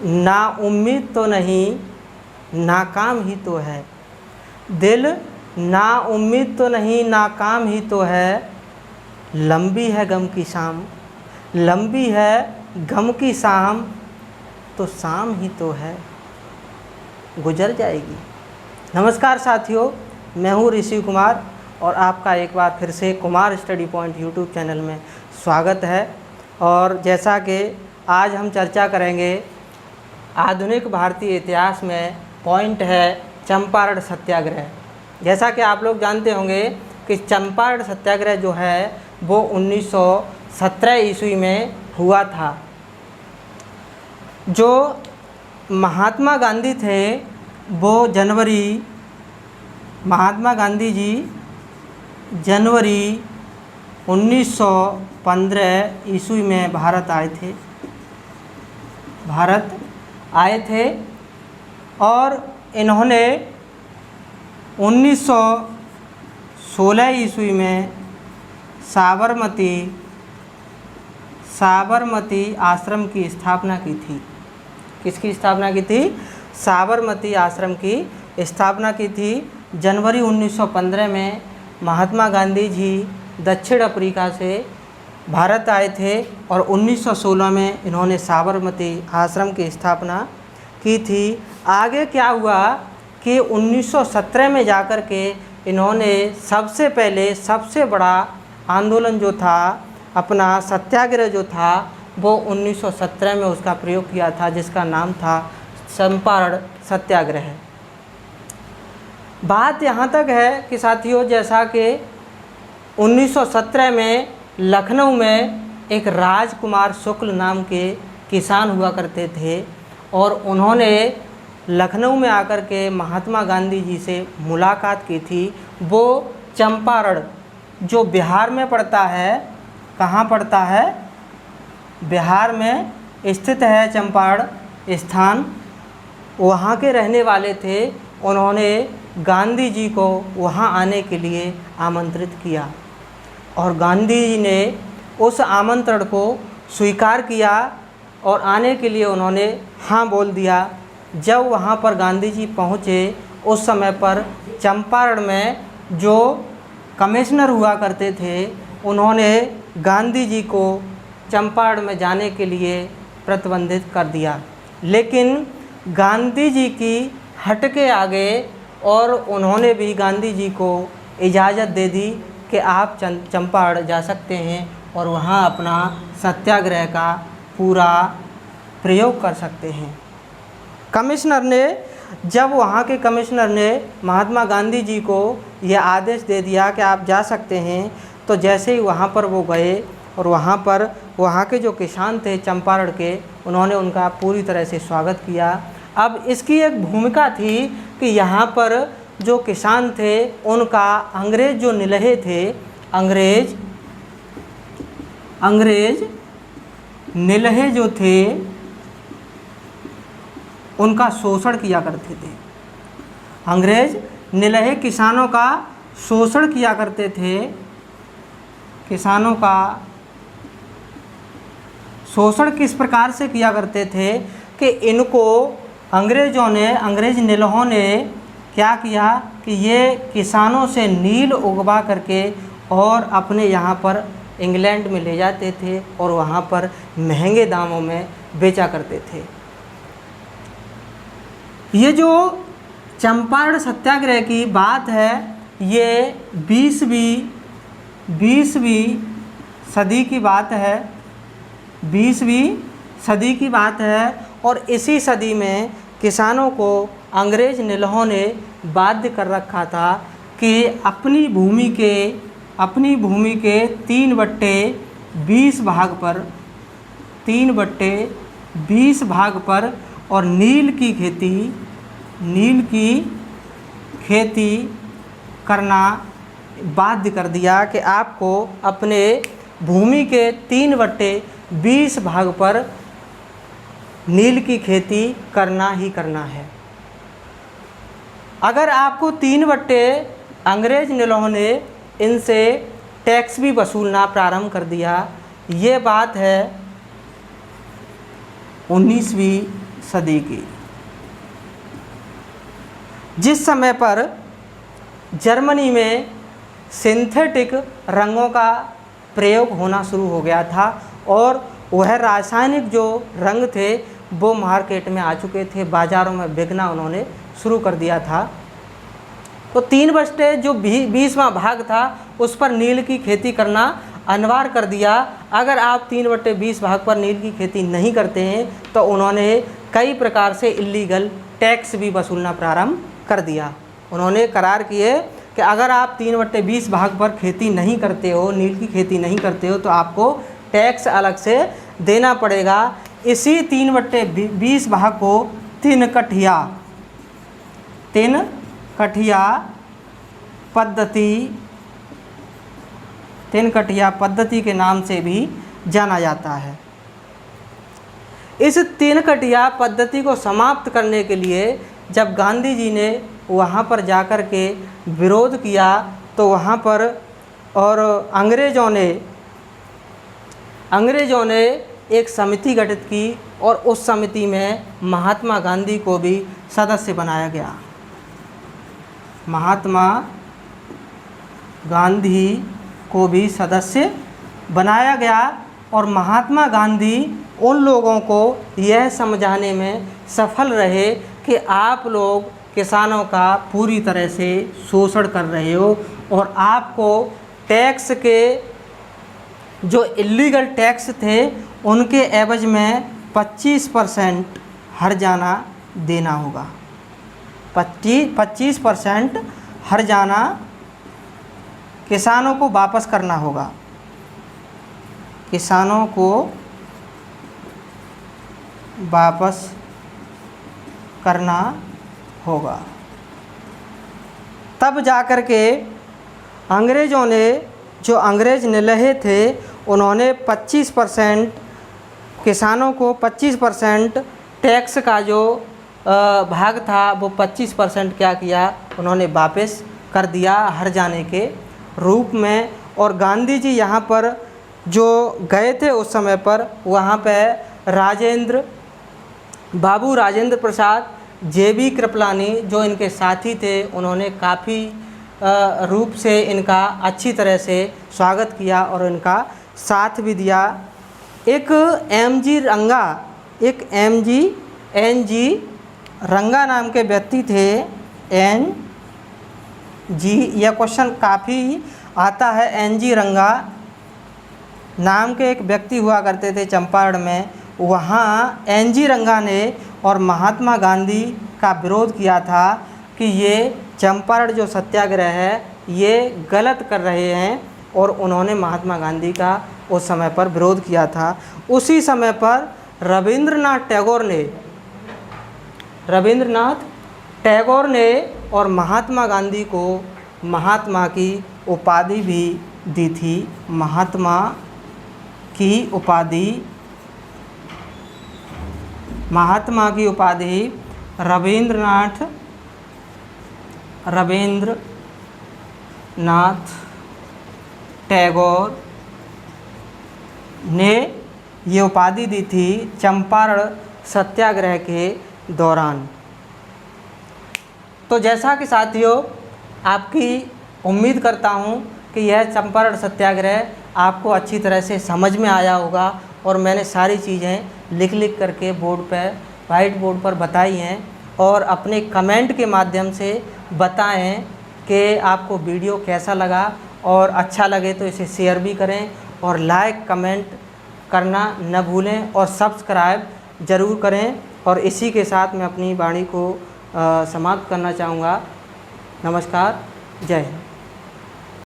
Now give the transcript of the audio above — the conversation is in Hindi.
ना उम्मीद तो नहीं, नाकाम ही तो है। दिल ना उम्मीद तो नहीं, नाकाम ही तो है। लंबी है गम की शाम, लंबी है गम की शाम, तो शाम ही तो है, गुजर जाएगी। नमस्कार साथियों, मैं हूँ ऋषि कुमार और आपका एक बार फिर से Kumar study point YouTube channel में स्वागत है। और जैसा कि आज हम चर्चा करेंगे आधुनिक भारतीय इतिहास में पॉइंट है चंपारण सत्याग्रह। जैसा कि आप लोग जानते होंगे कि चंपारण सत्याग्रह जो है वो 1917 ईस्वी में हुआ था। जो महात्मा गांधी थे वो महात्मा गांधी जी जनवरी 1915 ईस्वी में भारत आए थे और इन्होंने 1916 ईस्वी में साबरमती आश्रम की स्थापना की थी। किसकी स्थापना की थी? साबरमती आश्रम की स्थापना की थी। जनवरी 1915 में महात्मा गांधी जी दक्षिण अफ्रीका से भारत आए थे और 1916 में इन्होंने साबरमती आश्रम की स्थापना की थी। आगे क्या हुआ कि 1917 में जाकर के इन्होंने सबसे पहले सबसे बड़ा आंदोलन जो था, अपना सत्याग्रह जो था, वो 1917 में उसका प्रयोग किया था, जिसका नाम था चंपारण सत्याग्रह। बात यहाँ तक है कि साथियों, जैसा कि 1917 में लखनऊ में एक राजकुमार शुक्ल नाम के किसान हुआ करते थे और उन्होंने लखनऊ में आकर के महात्मा गांधी जी से मुलाकात की थी। वो चंपारण जो बिहार में पड़ता है, कहाँ पड़ता है? बिहार में स्थित है चंपारण स्थान, वहाँ के रहने वाले थे। उन्होंने गांधी जी को वहाँ आने के लिए आमंत्रित किया और गांधी जी ने उस आमंत्रण को स्वीकार किया और आने के लिए उन्होंने हाँ बोल दिया। जब वहाँ पर गांधी जी पहुँचे, उस समय पर चंपारण में जो कमिश्नर हुआ करते थे, उन्होंने गांधी जी को चंपारण में जाने के लिए प्रतिबंधित कर दिया। लेकिन गांधी जी की हट के आगे और उन्होंने भी गांधी जी को इजाज़त दे दी कि आप चंपारण जा सकते हैं और वहाँ अपना सत्याग्रह का पूरा प्रयोग कर सकते हैं। कमिश्नर ने, जब वहाँ के कमिश्नर ने महात्मा गांधी जी को यह आदेश दे दिया कि आप जा सकते हैं, तो जैसे ही वहाँ पर वो गए और वहाँ पर वहाँ के जो किसान थे चंपारण के, उन्होंने उनका पूरी तरह से स्वागत किया। अब इसकी एक भूमिका थी कि यहाँ पर जो किसान थे उनका अंग्रेज़ जो निलहे थे, अंग्रेज निलहे जो थे उनका शोषण किया करते थे। अंग्रेज निलहे किसानों का शोषण किया करते थे। किसानों का शोषण किस प्रकार से किया करते थे कि इनको अंग्रेज निलहों ने क्या किया कि ये किसानों से नील उगवा करके और अपने यहाँ पर इंग्लैंड में ले जाते थे और वहाँ पर महंगे दामों में बेचा करते थे। ये जो चंपारण सत्याग्रह की बात है, ये 20वीं सदी की बात है। 20वीं सदी की बात है और इसी सदी में किसानों को अंग्रेज निलहों ने बाध्य कर रखा था कि अपनी भूमि के 3/20 भाग पर और नील की खेती करना बाध्य कर दिया कि आपको अपने भूमि के 3/20 भाग पर नील की खेती करना ही करना है। अगर आपको 3/, अंग्रेज निलहों ने इनसे टैक्स भी वसूलना प्रारंभ कर दिया। ये बात है 19वीं सदी की। जिस समय पर जर्मनी में सिंथेटिक रंगों का प्रयोग होना शुरू हो गया था और वह रासायनिक जो रंग थे वो मार्केट में आ चुके थे, बाज़ारों में बिकना उन्होंने शुरू कर दिया था। तो 3/20 जो 20वां भाग था उस पर नील की खेती करना अनिवार्य कर दिया। अगर आप 3/20 भाग पर नील की खेती नहीं करते हैं तो उन्होंने कई प्रकार से इलीगल टैक्स भी वसूलना प्रारंभ कर दिया। उन्होंने करार किए कि अगर आप 3/20 भाग पर खेती नहीं करते हो, नील की खेती नहीं करते हो, तो आपको टैक्स अलग से देना पड़ेगा। इसी 3/20 भाग को तीन कठिया पद्धति के नाम से भी जाना जाता है। इस 3 कठिया पद्धति को समाप्त करने के लिए जब गांधी जी ने वहाँ पर जाकर के विरोध किया तो वहाँ पर और अंग्रेज़ों ने एक समिति गठित की और उस समिति में महात्मा गांधी को भी सदस्य बनाया गया। महात्मा गांधी को भी सदस्य बनाया गया और महात्मा गांधी उन लोगों को यह समझाने में सफल रहे कि आप लोग किसानों का पूरी तरह से शोषण कर रहे हो और आपको टैक्स के जो इलीगल टैक्स थे उनके एवज में 25% हर्जाना देना होगा। 25% हर्जाना किसानों को वापस करना होगा। किसानों को वापस करना होगा। तब जाकर के अंग्रेज़ों ने, जो अंग्रेज़ निलहे थे, उन्होंने 25% किसानों को 25% टैक्स का जो भाग था वो 25% क्या किया, उन्होंने वापस कर दिया हर्जाने के रूप में। और गांधी जी यहाँ पर जो गए थे उस समय पर, वहाँ पे बाबू राजेंद्र प्रसाद, JB कृपलानी जो इनके साथी थे, उन्होंने काफ़ी रूप से इनका अच्छी तरह से स्वागत किया और इनका साथ भी दिया। एक NG रंगा नाम के व्यक्ति थे। NG, यह क्वेश्चन काफ़ी आता है। NG रंगा नाम के एक व्यक्ति हुआ करते थे चंपारण में। वहाँ NG रंगा ने और महात्मा गांधी का विरोध किया था कि ये चंपारण जो सत्याग्रह है ये गलत कर रहे हैं और उन्होंने महात्मा गांधी का उस समय पर विरोध किया था। उसी समय पर रविंद्रनाथ टैगोर ने और महात्मा गांधी को महात्मा की उपाधि भी दी थी। महात्मा की उपाधि रविंद्रनाथ टैगोर ने ये उपाधि दी थी चंपारण सत्याग्रह के दौरान। तो जैसा कि साथियों, आपकी उम्मीद करता हूँ कि यह चंपारण सत्याग्रह आपको अच्छी तरह से समझ में आया होगा और मैंने सारी चीज़ें लिख करके वाइट बोर्ड पर बताई हैं। और अपने कमेंट के माध्यम से बताएं कि आपको वीडियो कैसा लगा, और अच्छा लगे तो इसे शेयर भी करें और लाइक कमेंट करना न भूलें और सब्सक्राइब ज़रूर करें। और इसी के साथ मैं अपनी वाणी को समाप्त करना चाहूँगा। नमस्कार, जय हिंद।